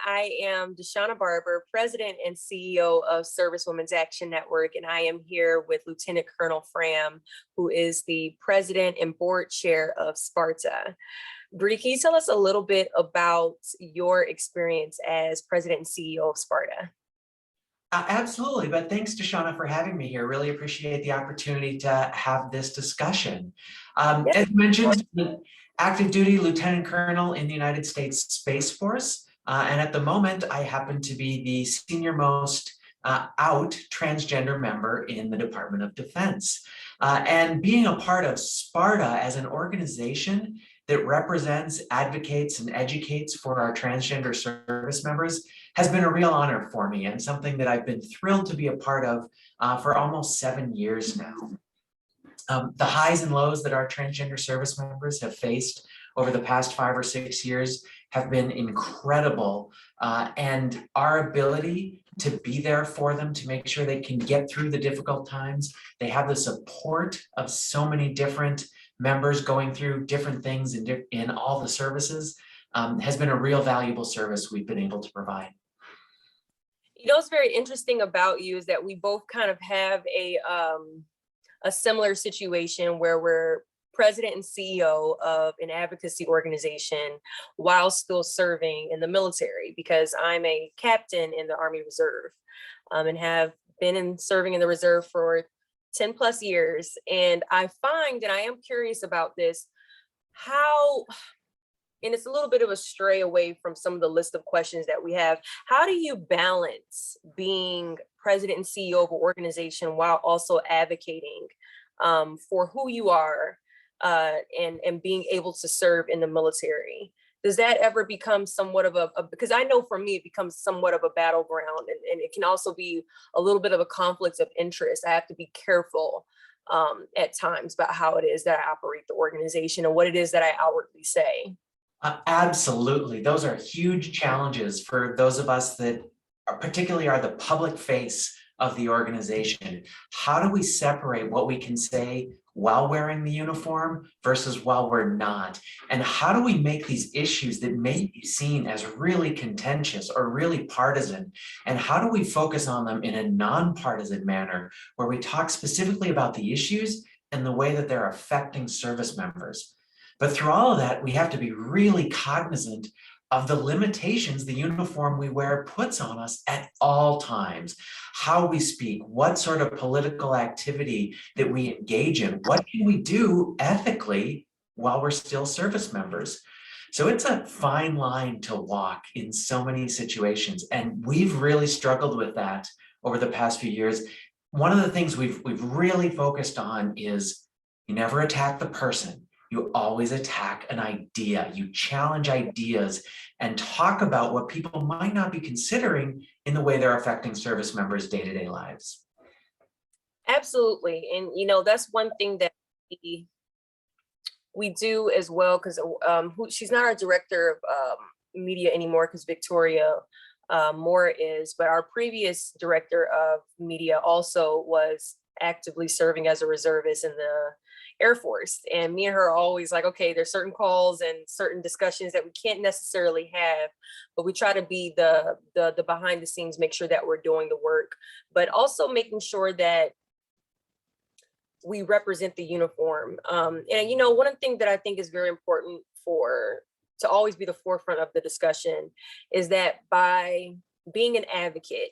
I am Deshauna Barber, President and CEO of Service Women's Action Network, and I am here with Lieutenant Colonel Fram, who is the President and Board Chair of SPARTA. Bree, can you tell us a little bit about your experience as President and CEO of SPARTA? Absolutely, but thanks, Deshauna, for having me here. Really appreciate the opportunity to have this discussion. As mentioned, active duty Lieutenant Colonel in the United States Space Force. And at the moment, I happen to be the senior most out transgender member in the Department of Defense. And being a part of SPARTA as an organization that represents, advocates, and educates for our transgender service members has been a real honor for me and something that I've been thrilled to be a part of for almost 7 years now. The highs and lows that our transgender service members have faced over the past 5 or 6 years have been incredible, and our ability to be there for them, to make sure they can get through the difficult times. They have the support of so many different members going through different things in all the services, has been a real valuable service we've been able to provide. You know, what's very interesting about you is that we both kind of have a similar situation where we're President and CEO of an advocacy organization while still serving in the military, because I'm a captain in the Army Reserve and have been serving in the reserve for 10 plus years. And I find, and I am curious about this, how, and it's a little bit of a stray away from some of the list of questions that we have, how do you balance being President and CEO of an organization while also advocating for who you are and being able to serve in the military? Does that ever become somewhat of because I know for me, it becomes somewhat of a battleground, and it can also be a little bit of a conflict of interest. I have to be careful at times about how it is that I operate the organization and what it is that I outwardly say. Absolutely. Those are huge challenges for those of us that particularly are the public face of the organization. How do we separate what we can say while wearing the uniform versus while we're not? And how do we make these issues that may be seen as really contentious or really partisan? And how do we focus on them in a nonpartisan manner where we talk specifically about the issues and the way that they're affecting service members? But through all of that, we have to be really cognizant of the limitations the uniform we wear puts on us at all times. How we speak, what sort of political activity that we engage in, what can we do ethically while we're still service members? So it's a fine line to walk in so many situations, and we've really struggled with that over the past few years. One of the things we've really focused on is you never attack the person. You always attack an idea. You challenge ideas and talk about what people might not be considering in the way they're affecting service members' day-to-day lives. Absolutely. And, you know, that's one thing that we do as well, because she's not our director of media anymore, because Victoria Moore is, but our previous director of media also was actively serving as a reservist in the Air Force. And me and her are always like, okay, there's certain calls and certain discussions that we can't necessarily have, but we try to be the behind the scenes, make sure that we're doing the work, but also making sure that we represent the uniform. And, you know, one thing that I think is very important to always be the forefront of the discussion is that by being an advocate,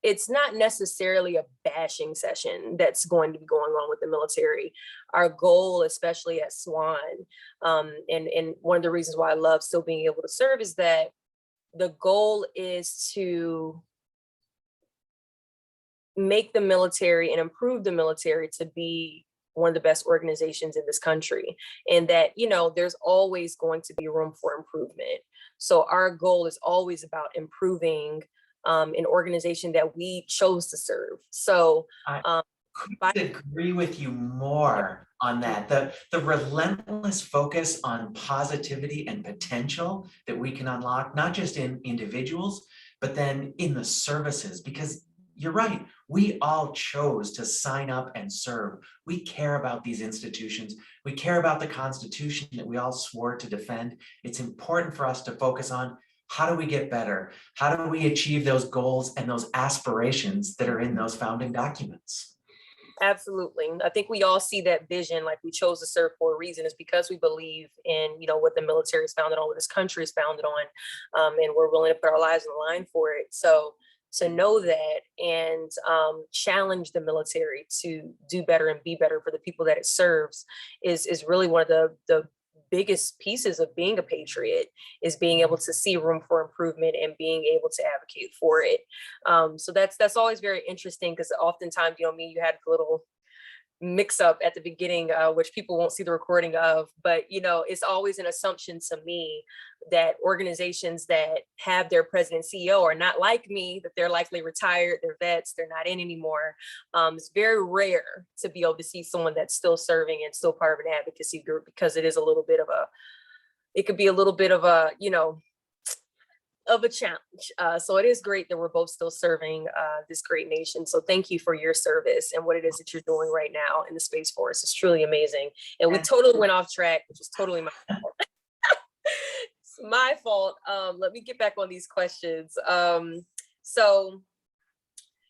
it's not necessarily a bashing session that's going to be going on with the military. Our goal, especially at SWAN, and one of the reasons why I love still being able to serve, is that the goal is to make the military and improve the military to be one of the best organizations in this country. And that, you know, there's always going to be room for improvement. So our goal is always about improving an organization that we chose to serve. So I couldn't agree with you more on that. The relentless focus on positivity and potential that we can unlock, not just in individuals, but then in the services, because you're right, we all chose to sign up and serve. We care about these institutions. We care about the Constitution that we all swore to defend. It's important for us to focus on How do we get better? How do we achieve those goals and those aspirations that are in those founding documents? Absolutely. I think we all see that vision, like we chose to serve for a reason. It's because we believe in, what the military is founded on, what this country is founded on, and we're willing to put our lives on the line for it. So to know that and challenge the military to do better and be better for the people that it serves is really one of the biggest pieces of being a patriot, is being able to see room for improvement and being able to advocate for it. So that's always very interesting, because oftentimes, you had a little mix up at the beginning, which people won't see the recording of, but it's always an assumption to me that organizations that have their president CEO are not like me, that they're likely retired, they're vets, they're not in anymore. It's very rare to be able to see someone that's still serving and still part of an advocacy group, because it could be a little bit of a, of a challenge. So it is great that we're both still serving this great nation. So thank you for your service and what it is that you're doing right now in the Space Force. It's truly amazing. And we totally went off track, which is totally my fault. It's my fault. Let me get back on these questions. So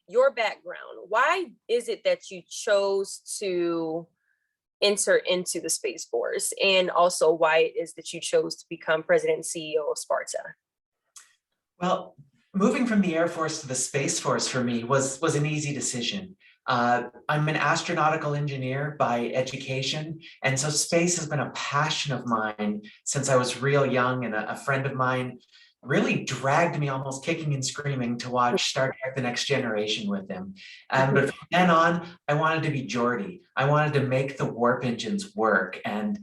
your background, why is it that you chose to enter into the Space Force? And also why it is that you chose to become president and CEO of SPARTA? Well, moving from the Air Force to the Space Force for me was an easy decision. I'm an astronautical engineer by education, and so space has been a passion of mine since I was real young, and a friend of mine really dragged me almost kicking and screaming to watch Star Trek: The Next Generation with him. But from then on, I wanted to be Geordi. I wanted to make the warp engines work, and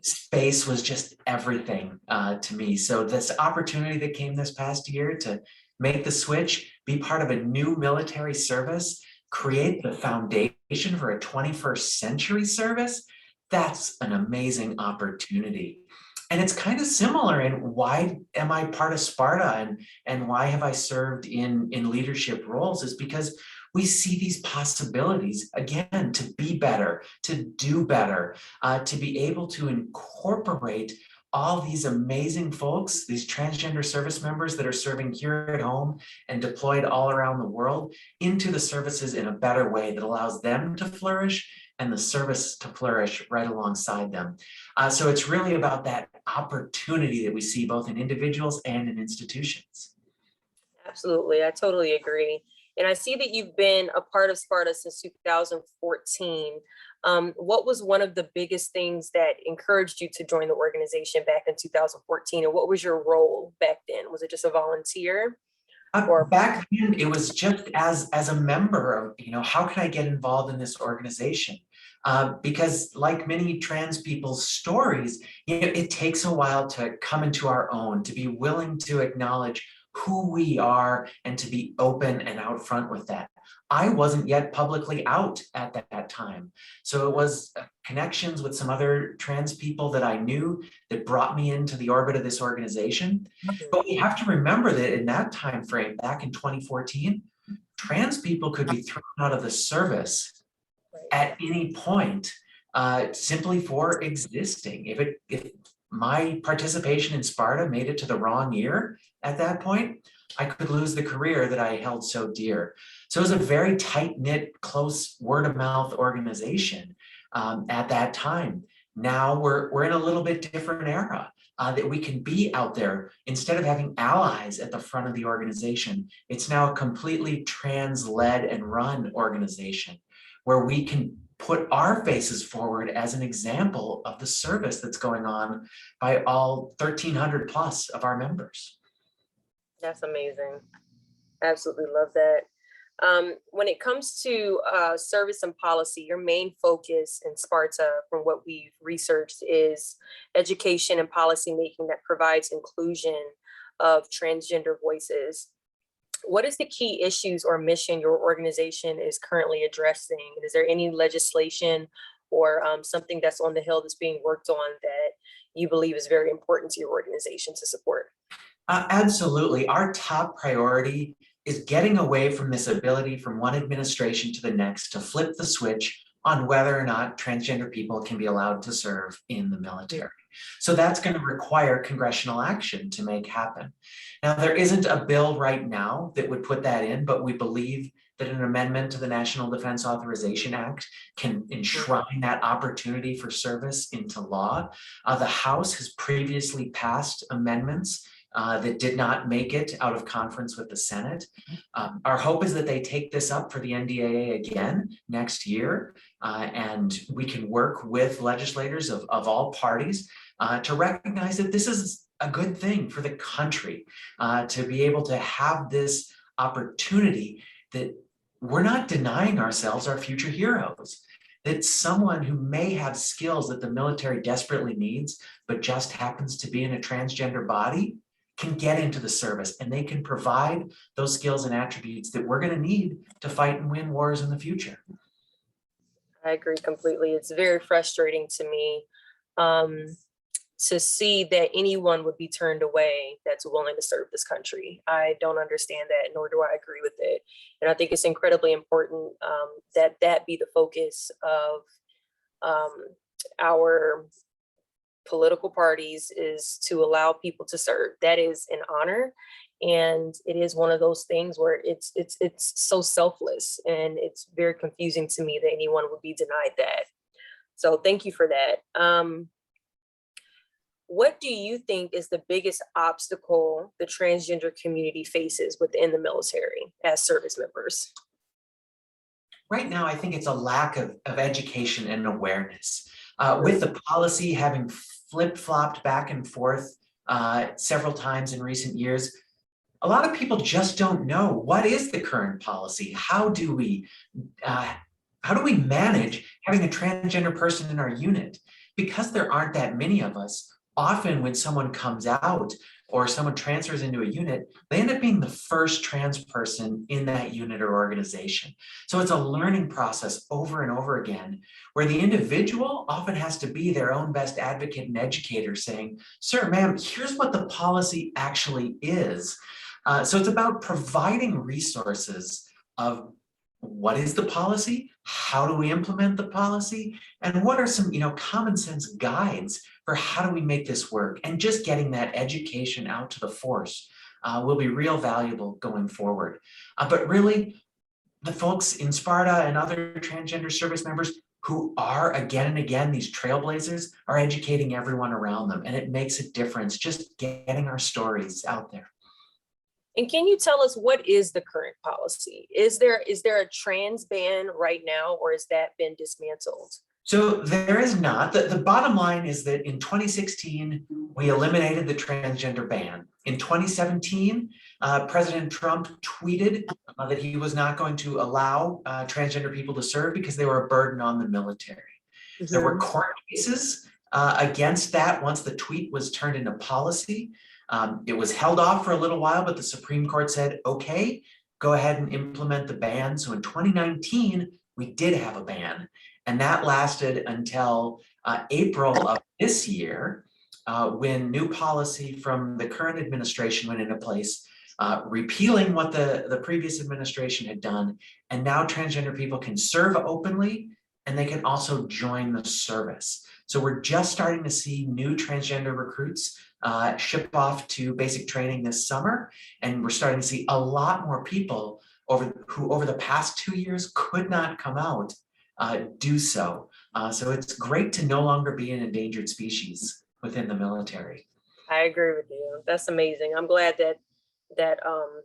space was just everything to me. So this opportunity that came this past year to make the switch, be part of a new military service, create the foundation for a 21st century service, that's an amazing opportunity. And it's kind of similar in why am I part of SPARTA and why have I served in leadership roles, is because we see these possibilities, again, to be better, to do better, to be able to incorporate all these amazing folks, these transgender service members that are serving here at home and deployed all around the world, into the services in a better way that allows them to flourish and the service to flourish right alongside them. So it's really about that opportunity that we see both in individuals and in institutions. Absolutely, I totally agree. And I see that you've been a part of SPARTA since 2014. What was one of the biggest things that encouraged you to join the organization back in 2014? And what was your role back then? Was it just a volunteer? Back then, it was just as a member of, how can I get involved in this organization? Because like many trans people's stories, it takes a while to come into our own, to be willing to acknowledge who we are and to be open and out front with that. I wasn't yet publicly out at that time. So it was connections with some other trans people that I knew that brought me into the orbit of this organization. But we have to remember that in that time frame, back in 2014, trans people could be thrown out of the service at any point, simply for existing. If my participation in SPARTA made it to the wrong year at that point, I could lose the career that I held so dear. So it was a very tight-knit, close word-of-mouth organization at that time. Now we're in a little bit different era, that we can be out there. Instead of having allies at the front of the organization, it's now a completely trans-led and run organization where we can put our faces forward as an example of the service that's going on by all 1,300 plus of our members. That's amazing. Absolutely love that. When it comes to service and policy, your main focus in SPARTA, from what we've researched, is education and policy making that provides inclusion of transgender voices. What is the key issues or mission your organization is currently addressing? Is there any legislation or something that's on the Hill that's being worked on that you believe is very important to your organization to support? Absolutely. Our top priority is getting away from this ability from one administration to the next to flip the switch on whether or not transgender people can be allowed to serve in the military. So that's going to require congressional action to make happen. Now, there isn't a bill right now that would put that in, but we believe that an amendment to the National Defense Authorization Act can enshrine that opportunity for service into law. The House has previously passed amendments that did not make it out of conference with the Senate. Our hope is that they take this up for the NDAA again next year, and we can work with legislators of all parties to recognize that this is a good thing for the country, to be able to have this opportunity that we're not denying ourselves our future heroes, that someone who may have skills that the military desperately needs, but just happens to be in a transgender body, can get into the service, and they can provide those skills and attributes that we're going to need to fight and win wars in the future. I agree completely. It's very frustrating to me to see that anyone would be turned away that's willing to serve this country. I don't understand that, nor do I agree with it. And I think it's incredibly important that that be the focus of our political parties, is to allow people to serve. That is an honor. And it is one of those things where it's so selfless, and it's very confusing to me that anyone would be denied that. So thank you for that. What do you think is the biggest obstacle the transgender community faces within the military as service members? Right now, I think it's a lack of education and awareness. With the policy having flip-flopped back and forth several times in recent years, a lot of people just don't know what is the current policy. How do we manage having a transgender person in our unit? Because there aren't that many of us, often when someone comes out or someone transfers into a unit, they end up being the first trans person in that unit or organization. So it's a learning process over and over again, where the individual often has to be their own best advocate and educator, saying, sir, ma'am, here's what the policy actually is. So it's about providing resources of what is the policy, how do we implement the policy, and what are some common sense guides for how do we make this work. And just getting that education out to the force will be real valuable going forward. But really, the folks in SPARTA and other transgender service members who are again and again these trailblazers are educating everyone around them, and it makes a difference just getting our stories out there. And can you tell us, what is the current policy? Is there a trans ban right now, or has that been dismantled? So there is not. The bottom line is that in 2016, we eliminated the transgender ban. In 2017, President Trump tweeted that he was not going to allow transgender people to serve because they were a burden on the military. Mm-hmm. There were court cases against that once the tweet was turned into policy. It was held off for a little while, but the Supreme Court said, okay, go ahead and implement the ban. So in 2019, we did have a ban, and that lasted until April of this year, when new policy from the current administration went into place, repealing what the previous administration had done. And now transgender people can serve openly, and they can also join the service. So we're just starting to see new transgender recruits ship off to basic training this summer. And we're starting to see a lot more people who over the past 2 years could not come out do so. So it's great to no longer be an endangered species within the military. I agree with you. That's amazing. I'm glad that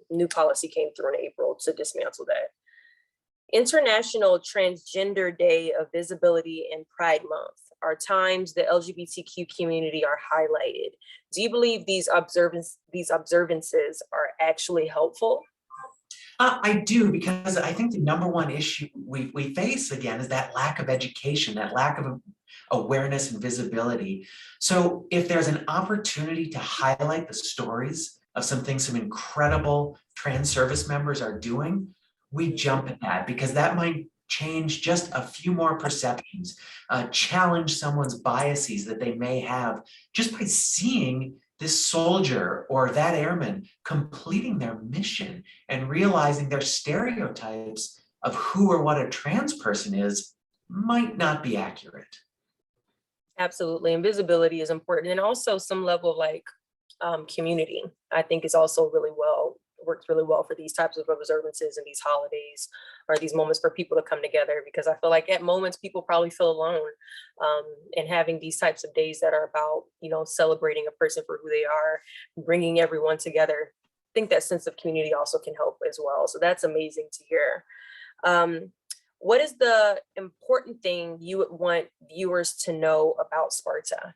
new policy came through in April to dismantle that. International Transgender Day of Visibility and Pride Month are times the LGBTQ community are highlighted. Do you believe these observances are actually helpful? I do, because I think the number one issue we face again is that lack of education, that lack of awareness and visibility. So if there's an opportunity to highlight the stories of some things some incredible trans service members are doing, we jump at that, because that might change just a few more perceptions, challenge someone's biases that they may have just by seeing this soldier or that airman completing their mission and realizing their stereotypes of who or what a trans person is might not be accurate. Absolutely. And visibility is important. And also some level of like community, I think is also works really well for these types of observances and these holidays or these moments for people to come together, because I feel like at moments people probably feel alone, and having these types of days that are about, celebrating a person for who they are, bringing everyone together. I think that sense of community also can help as well. So that's amazing to hear. Um, what is the important thing you would want viewers to know about Sparta?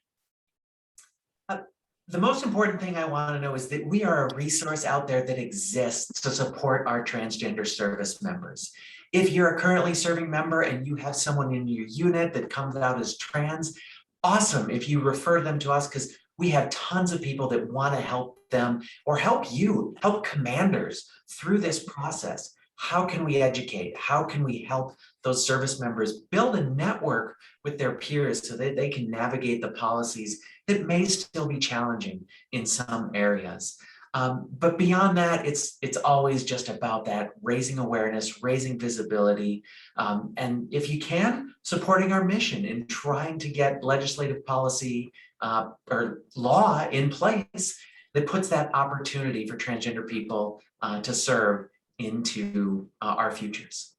The most important thing I want to know is that we are a resource out there that exists to support our transgender service members. If you're a currently serving member and you have someone in your unit that comes out as trans, awesome if you refer them to us, because we have tons of people that want to help them or help you, help commanders through this process. How can we educate? How can we help those service members build a network with their peers so that they can navigate the policies that may still be challenging in some areas? But beyond that, it's always just about that raising awareness, raising visibility, and if you can, supporting our mission in trying to get legislative policy or law in place that puts that opportunity for transgender people to serve into our futures.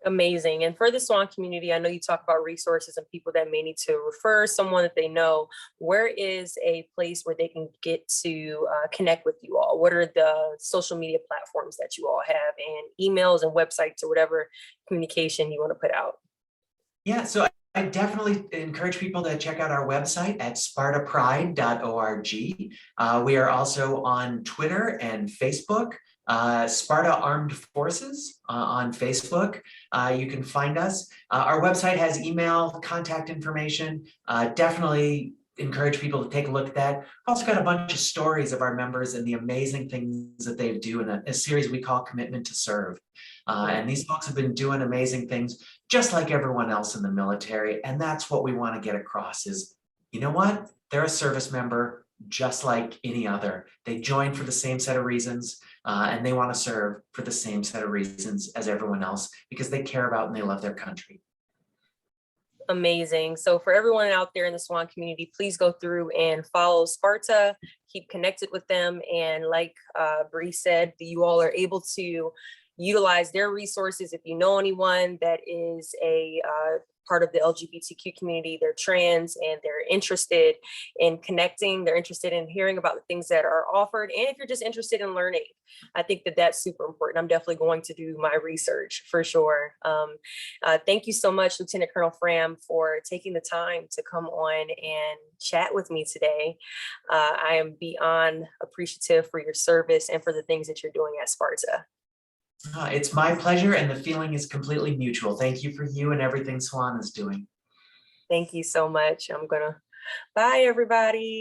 Amazing. And for the SWAN community, I know you talk about resources and people that may need to refer someone that they know. Where is a place where they can get to connect with you all? What are the social media platforms that you all have, and emails and websites or whatever communication you want to put out? Yeah, so I definitely encourage people to check out our website at spartapride.org. We are also on Twitter and Facebook. Sparta Armed Forces on Facebook. You can find us. Our website has email, contact information. Definitely encourage people to take a look at that. We've also got a bunch of stories of our members and the amazing things that they do in a series we call Commitment to Serve. And these folks have been doing amazing things just like everyone else in the military. And that's what we want to get across is, you know what? They're a service member just like any other. They join for the same set of reasons. And they want to serve for the same set of reasons as everyone else because they care about and they love their country. Amazing. So for everyone out there in the SWAN community, please go through and follow Sparta, keep connected with them. And like Bree said, you all are able to utilize their resources. If you know anyone that is a part of the LGBTQ community, they're trans and they're interested in connecting, they're interested in hearing about the things that are offered. And if you're just interested in learning, I think that that's super important. I'm definitely going to do my research for sure. Thank you so much, Lieutenant Colonel Fram, for taking the time to come on and chat with me today. I am beyond appreciative for your service and for the things that you're doing at Sparta. It's my pleasure, and the feeling is completely mutual. Thank you for you and everything SWAN is doing. Thank you so much. Bye, everybody.